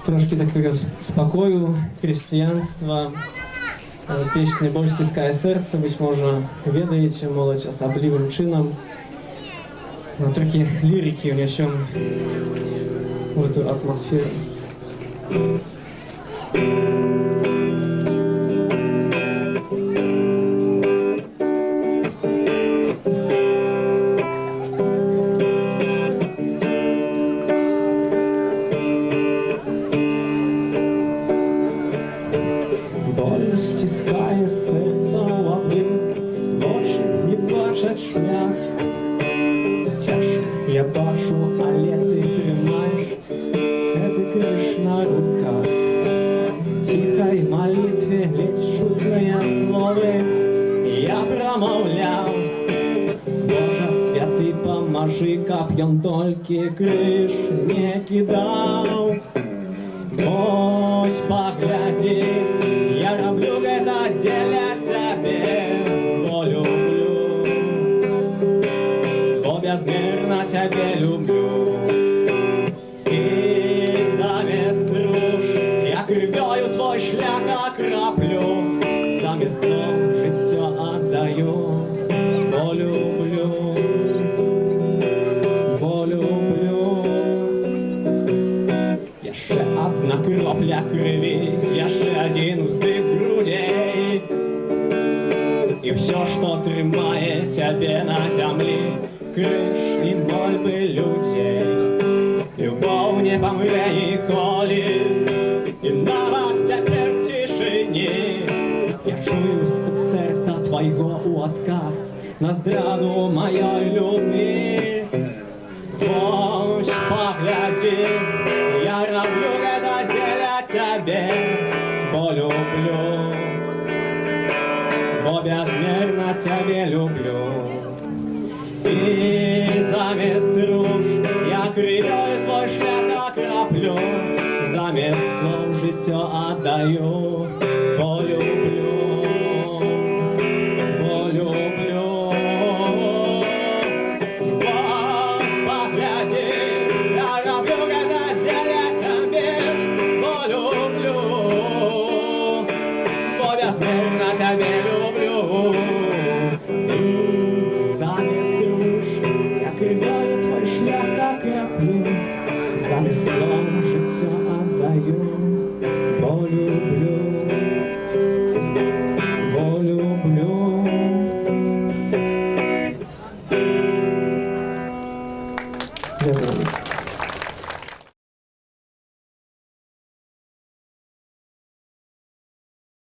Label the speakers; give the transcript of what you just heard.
Speaker 1: Трошки такого спокою, християнства, песни «Боль стискає серце», быть може, ведаете, молодь особливым чином. Трохи лирики внесем в эту атмосферу. Боль стискає серце лавин, ночі не бачать шлях. Тяжко я бачу, але ти тримаєш, это Кришна рука. Тихой молитве ледь чудные словы я промовляв. Боже святий, поможи, копьем тільки криш не кидав. Ось погляди, я роблю это для тебе, бо люблю, бо безмерно тебе люблю. И замест руш я кривою твой шлях окроплю, замест слов життя отдаю, бо люблю, бо люблю. Ще одна кропля крові, ще один уздих грудей. І все, що тримає тебе на землі, криш і мольби людей. Любов не помре ніколи, і навіть тепер в тишині я чую стук серця твоєго у отказ на зраду моєї любви. Ось погляди, я роблю это для тебе, бо люблю, бо безмерно тебе люблю. И замест руш я кривою твой шлях окроплю, замест слов життя отдаю, бо люблю, бо люблю. Ось погляди, я роблю это для тебе, бо люблю, бо безмерно тебе люблю. И замест руш я кривою твой шлях окроплю, замест слов